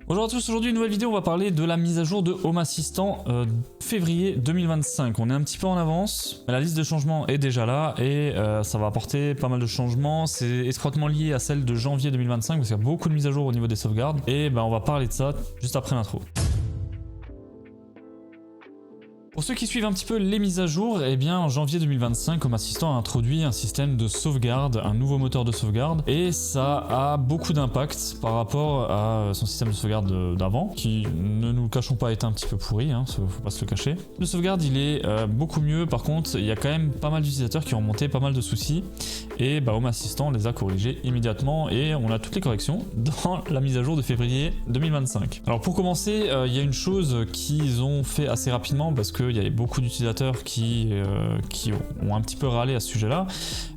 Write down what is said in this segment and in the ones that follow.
Bonjour à tous, aujourd'hui une nouvelle vidéo, on va parler de la mise à jour de Home Assistant février 2025. On est un petit peu en avance, mais la liste de changements est déjà là et ça va apporter pas mal de changements. C'est étroitement lié à celle de janvier 2025 parce qu'il y a beaucoup de mises à jour au niveau des sauvegardes et on va parler de ça juste après l'intro. Pour ceux qui suivent un petit peu les mises à jour, en janvier 2025, Home Assistant a introduit un système de sauvegarde, un nouveau moteur de sauvegarde, et ça a beaucoup d'impact par rapport à son système de sauvegarde d'avant, qui, ne nous le cachons pas, est un petit peu pourri, faut pas se le cacher. Le sauvegarde, il est beaucoup mieux, par contre, il y a quand même pas mal d'utilisateurs qui ont monté pas mal de soucis, et Home Assistant les a corrigés immédiatement, et on a toutes les corrections dans la mise à jour de février 2025. Alors pour commencer, il y a une chose qu'ils ont fait assez rapidement, parce que il y avait beaucoup d'utilisateurs qui ont un petit peu râlé à ce sujet-là,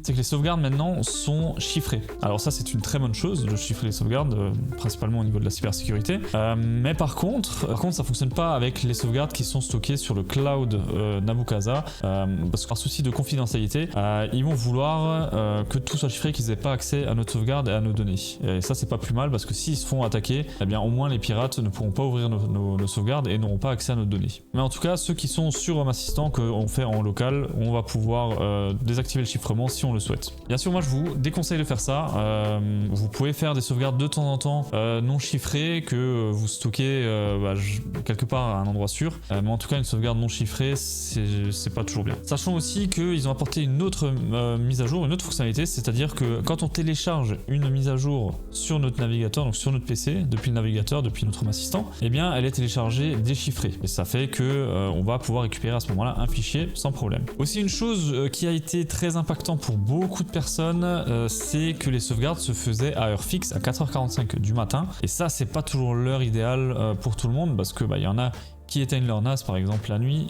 c'est que les sauvegardes maintenant sont chiffrées. Alors ça c'est une très bonne chose de chiffrer les sauvegardes, principalement au niveau de la cybersécurité. Mais par contre ça fonctionne pas avec les sauvegardes qui sont stockées sur le cloud Nabucasa, parce que par souci de confidentialité, ils vont vouloir que tout soit chiffré, qu'ils aient pas accès à notre sauvegarde et à nos données. Et ça c'est pas plus mal parce que s'ils se font attaquer, au moins les pirates ne pourront pas ouvrir nos sauvegardes et n'auront pas accès à nos données. Mais en tout cas ceux qui sont sur Home Assistant qu'on fait en local, on va pouvoir désactiver le chiffrement si on le souhaite. Bien sûr, moi je vous déconseille de faire ça. Vous pouvez faire des sauvegardes de temps en temps non chiffrées que vous stockez quelque part à un endroit sûr. Mais en tout cas, une sauvegarde non chiffrée, c'est pas toujours bien. Sachant aussi qu'ils ont apporté une autre mise à jour, une autre fonctionnalité, c'est-à-dire que quand on télécharge une mise à jour sur notre navigateur, donc sur notre PC, depuis le navigateur, depuis notre Home Assistant, elle est téléchargée déchiffrée. Et ça fait que on va pouvoir récupérer à ce moment-là un fichier sans problème. Aussi une chose qui a été très impactant pour beaucoup de personnes, c'est que les sauvegardes se faisaient à heure fixe à 4h45 du matin. Et ça, c'est pas toujours l'heure idéale pour tout le monde parce que il y en a qui éteignent leur NAS par exemple la nuit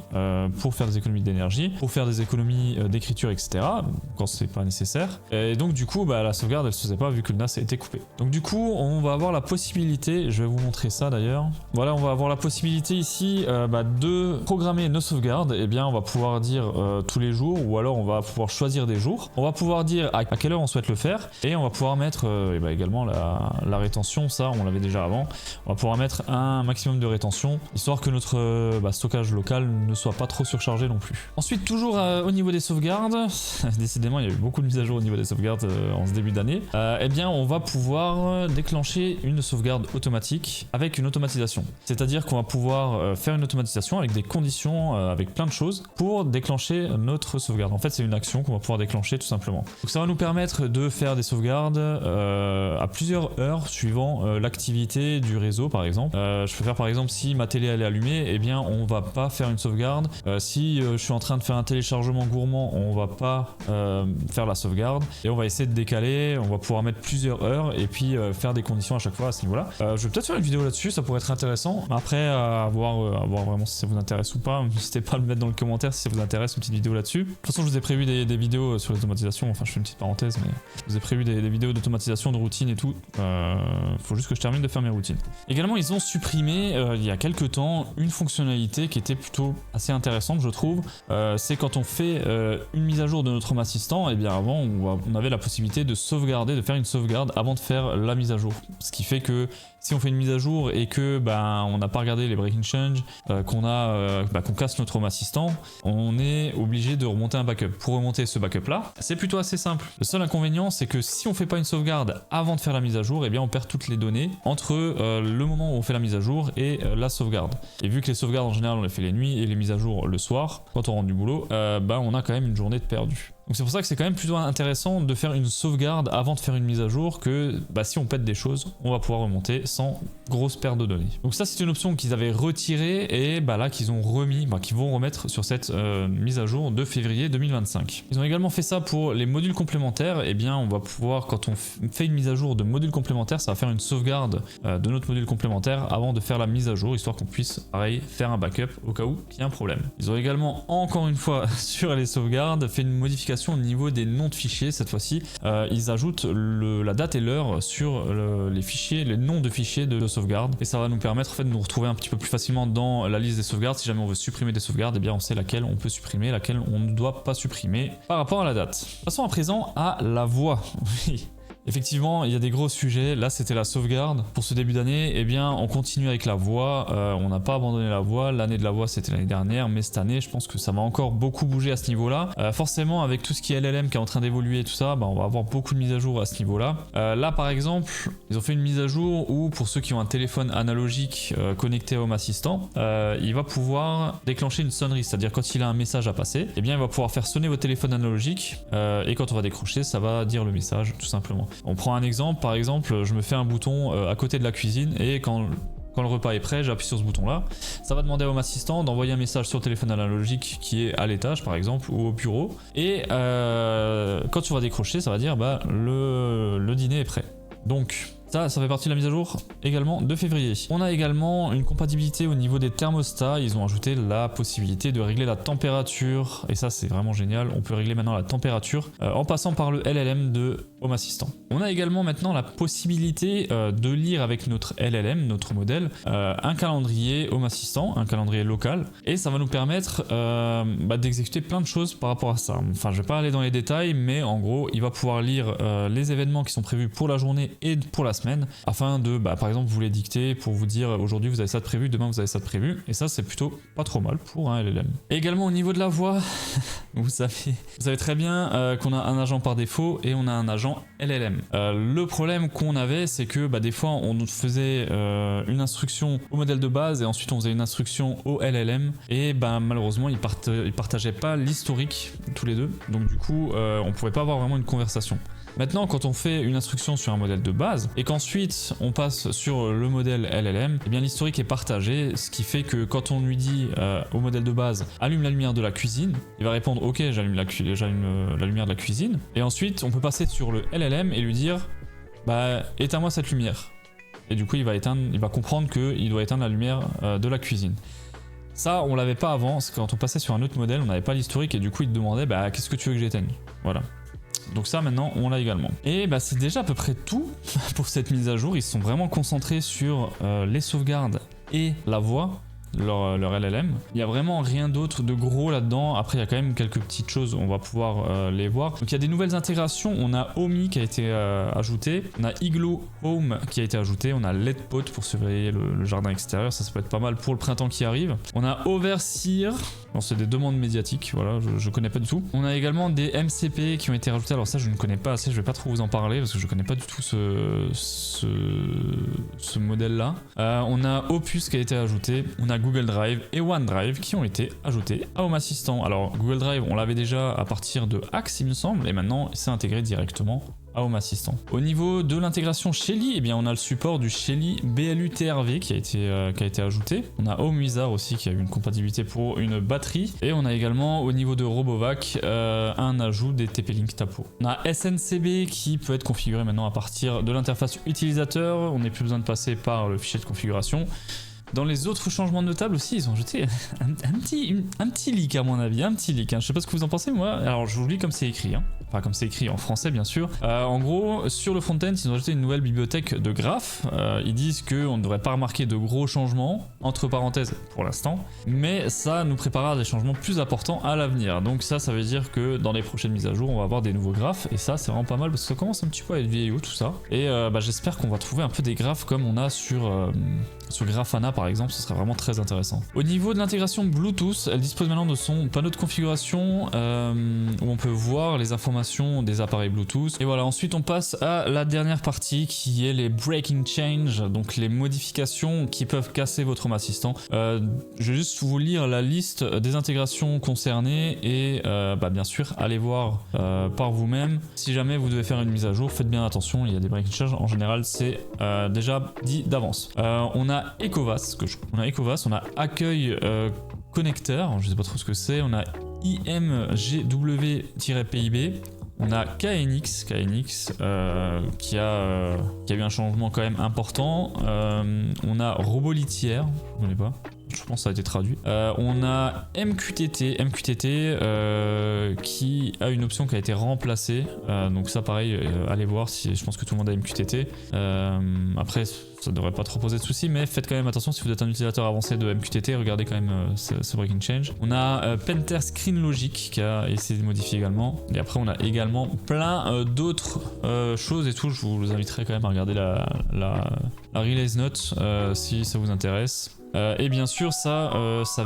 pour faire des économies d'énergie, pour faire des économies d'écriture, etc. quand c'est pas nécessaire. Et donc du coup la sauvegarde elle se faisait pas vu que le NAS a été coupé. Donc du coup on va avoir la possibilité, je vais vous montrer ça d'ailleurs, voilà, on va avoir la possibilité ici de programmer nos sauvegardes. On va pouvoir dire tous les jours, ou alors on va pouvoir choisir des jours, on va pouvoir dire à quelle heure on souhaite le faire, et on va pouvoir mettre également la rétention. Ça on l'avait déjà avant, on va pouvoir mettre un maximum de rétention histoire que notre stockage local ne soit pas trop surchargé non plus. Ensuite, toujours au niveau des sauvegardes, décidément il y a eu beaucoup de mises à jour au niveau des sauvegardes en ce début d'année, on va pouvoir déclencher une sauvegarde automatique avec une automatisation. C'est-à-dire qu'on va pouvoir faire une automatisation avec des conditions, avec plein de choses pour déclencher notre sauvegarde. En fait, c'est une action qu'on va pouvoir déclencher tout simplement. Donc ça va nous permettre de faire des sauvegardes à plusieurs heures suivant l'activité du réseau par exemple. Je peux faire par exemple si ma télé elle est allumée, on va pas faire une sauvegarde. Si je suis en train de faire un téléchargement gourmand, on va pas faire la sauvegarde et on va essayer de décaler. On va pouvoir mettre plusieurs heures et puis faire des conditions à chaque fois à ce niveau-là. Je vais peut-être faire une vidéo là-dessus, ça pourrait être intéressant. Après, à voir vraiment si ça vous intéresse ou pas. N'hésitez pas à le mettre dans le commentaire si ça vous intéresse, une petite vidéo là-dessus. De toute façon, je vous ai prévu des vidéos sur l'automatisation. Enfin, je fais une petite parenthèse, mais je vous ai prévu des vidéos d'automatisation, de routine et tout. Faut juste que je termine de faire mes routines. Également, ils ont supprimé il y a quelques temps une fonctionnalité qui était plutôt assez intéressante je trouve, c'est quand on fait une mise à jour de notre Home Assistant, avant on avait la possibilité de sauvegarder, de faire une sauvegarde avant de faire la mise à jour. Ce qui fait que si on fait une mise à jour et que on n'a pas regardé les breaking change, qu'on casse notre Home Assistant, on est obligé de remonter un backup. Pour remonter ce backup là, c'est plutôt assez simple. Le seul inconvénient c'est que si on fait pas une sauvegarde avant de faire la mise à jour, on perd toutes les données entre le moment où on fait la mise à jour et la sauvegarde. Et vu que les sauvegardes en général on les fait les nuits et les mises à jour le soir, quand on rentre du boulot, on a quand même une journée de perdu. Donc c'est pour ça que c'est quand même plutôt intéressant de faire une sauvegarde avant de faire une mise à jour que si on pète des choses, on va pouvoir remonter sans grosse perte de données. Donc ça c'est une option qu'ils avaient retirée et là qu'ils ont remis, qu'ils vont remettre sur cette mise à jour de février 2025. Ils ont également fait ça pour les modules complémentaires. On va pouvoir, quand on fait une mise à jour de module complémentaire, ça va faire une sauvegarde de notre module complémentaire avant de faire la mise à jour, histoire qu'on puisse pareil faire un backup au cas où il y a un problème. Ils ont également encore une fois sur les sauvegardes fait une modification au niveau des noms de fichiers. Cette fois-ci ils ajoutent la date et l'heure sur les fichiers, les noms de fichiers de sauvegarde, et ça va nous permettre de nous retrouver un petit peu plus facilement dans la liste des sauvegardes. Si jamais on veut supprimer des sauvegardes, on sait laquelle on peut supprimer, laquelle on ne doit pas supprimer par rapport à la date. Passons à présent à la voix. Effectivement, il y a des gros sujets. Là, c'était la sauvegarde. Pour ce début d'année, eh bien, on continue avec la voix. On n'a pas abandonné la voix. L'année de la voix, c'était l'année dernière. Mais cette année, je pense que ça va encore beaucoup bouger à ce niveau-là. Forcément, avec tout ce qui est LLM qui est en train d'évoluer et tout ça, bah, on va avoir beaucoup de mises à jour à ce niveau-là. Là, par exemple, ils ont fait une mise à jour où, pour ceux qui ont un téléphone analogique connecté à Home Assistant, il va pouvoir déclencher une sonnerie. C'est-à-dire, quand il a un message à passer, eh bien, il va pouvoir faire sonner votre téléphone analogique. Et quand on va décrocher, ça va dire le message, tout simplement. On prend un exemple, par exemple, je me fais un bouton à côté de la cuisine et quand le repas est prêt, j'appuie sur ce bouton là. Ça va demander à Home Assistant d'envoyer un message sur le téléphone analogique qui est à l'étage par exemple ou au bureau. Et quand tu vas décrocher, ça va dire bah, le dîner est prêt. Donc ça fait partie de la mise à jour également de février. On a également une compatibilité au niveau des thermostats. Ils ont ajouté la possibilité de régler la température. Et ça, c'est vraiment génial. On peut régler maintenant la température en passant par le LLM de Home Assistant. On a également maintenant la possibilité de lire avec notre LLM, notre modèle, un calendrier Home Assistant, un calendrier local. Et ça va nous permettre d'exécuter plein de choses par rapport à ça. Enfin, je vais pas aller dans les détails, mais en gros, il va pouvoir lire les événements qui sont prévus pour la journée et pour la semaine afin de, par exemple, vous les dicter pour vous dire aujourd'hui vous avez ça de prévu, demain vous avez ça de prévu. Et ça, c'est plutôt pas trop mal pour un LLM. Et également au niveau de la voix, vous savez très bien qu'on a un agent par défaut et on a un agent LLM. Le problème qu'on avait, c'est que des fois on faisait une instruction au modèle de base et ensuite on faisait une instruction au LLM et malheureusement ils partageaient pas l'historique tous les deux, donc du coup on pouvait pas avoir vraiment une conversation. Maintenant, quand on fait une instruction sur un modèle de base et qu'ensuite on passe sur le modèle LLM, eh bien l'historique est partagé, ce qui fait que quand on lui dit au modèle de base allume la lumière de la cuisine, il va répondre ok, j'allume la lumière de la cuisine. Et ensuite on peut passer sur le LLM et lui dire éteins-moi cette lumière. Et du coup il va comprendre qu'il doit éteindre la lumière de la cuisine. Ça, on l'avait pas avant, parce que quand on passait sur un autre modèle, on n'avait pas l'historique et du coup il te demandait qu'est-ce que tu veux que j'éteigne. Voilà. Donc ça maintenant on l'a également. Et c'est déjà à peu près tout pour cette mise à jour. Ils se sont vraiment concentrés sur les sauvegardes et la voix, leur LLM. Il y a vraiment rien d'autre de gros là-dedans. Après il y a quand même quelques petites choses, on va pouvoir les voir. Donc il y a des nouvelles intégrations. On a Omi qui a été ajouté, on a Igloo Home qui a été ajouté, on a LED-Pot pour surveiller le jardin extérieur, ça peut être pas mal pour le printemps qui arrive. On a Overseer. Bon, c'est des demandes médiatiques, voilà, je connais pas du tout. On a également des MCP qui ont été rajoutés, alors ça je ne connais pas assez, je vais pas trop vous en parler parce que je connais pas du tout ce modèle là. On a Opus qui a été ajouté, on a Google Drive et OneDrive qui ont été ajoutés à Home Assistant. Alors Google Drive on l'avait déjà à partir de Axe il me semble, et maintenant c'est intégré directement à Home Assistant. Au niveau de l'intégration Shelly, eh bien on a le support du Shelly BLU-TRV qui a été ajouté. On a Home Wizard aussi qui a eu une compatibilité pour une batterie. Et on a également au niveau de Robovac un ajout des TP-Link Tapo. On a SNCB qui peut être configuré maintenant à partir de l'interface utilisateur. On n'a plus besoin de passer par le fichier de configuration. Dans les autres changements notables aussi, ils ont ajouté un petit leak à mon avis, un petit leak. Je sais pas ce que vous en pensez moi. Alors je vous le lis comme c'est écrit. Enfin comme c'est écrit en français bien sûr. En gros, sur le front-end, ils ont ajouté une nouvelle bibliothèque de graphes. Ils disent qu'on ne devrait pas remarquer de gros changements, entre parenthèses pour l'instant, mais ça nous préparera à des changements plus importants à l'avenir. Donc ça veut dire que dans les prochaines mises à jour, on va avoir des nouveaux graphes, et ça c'est vraiment pas mal parce que ça commence un petit peu à être vieillot tout ça. Et j'espère qu'on va trouver un peu des graphes comme on a sur Grafana par exemple, ce serait vraiment très intéressant. Au niveau de l'intégration Bluetooth, elle dispose maintenant de son panneau de configuration où on peut voir les informations des appareils Bluetooth. Et voilà, ensuite on passe à la dernière partie qui est les breaking change, donc les modifications qui peuvent casser votre Home Assistant. Je vais juste vous lire la liste des intégrations concernées et bien sûr allez voir par vous-même. Si jamais vous devez faire une mise à jour, faites bien attention, il y a des breaking change, en général c'est déjà dit d'avance. On a Ecovas, on a Accueil Connecteur, je sais pas trop ce que c'est, on a IMGW-PIB, on a KNX qui a eu un changement quand même important, on a Robolitière, je connais pas, je pense que ça a été traduit. On a MQTT qui a une option qui a été remplacée. Donc ça pareil, allez voir, si je pense que tout le monde a MQTT. Après ça devrait pas trop poser de soucis, mais faites quand même attention si vous êtes un utilisateur avancé de MQTT, regardez quand même ce breaking change. On a Penter Screen Logic qui a essayé de modifier également, et après on a également plein d'autres choses et tout. Je vous inviterai quand même à regarder la release note si ça vous intéresse. Et bien sûr ça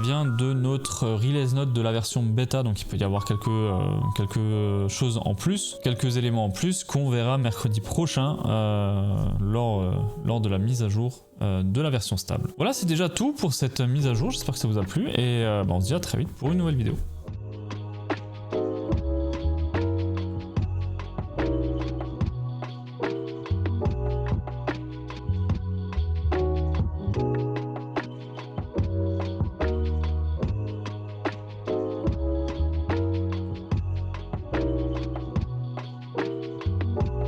vient de notre release note de la version bêta, donc il peut y avoir quelques choses en plus, quelques éléments en plus qu'on verra mercredi prochain lors de la mise à jour de la version stable. Voilà, c'est déjà tout pour cette mise à jour, j'espère que ça vous a plu et on se dit à très vite pour une nouvelle vidéo.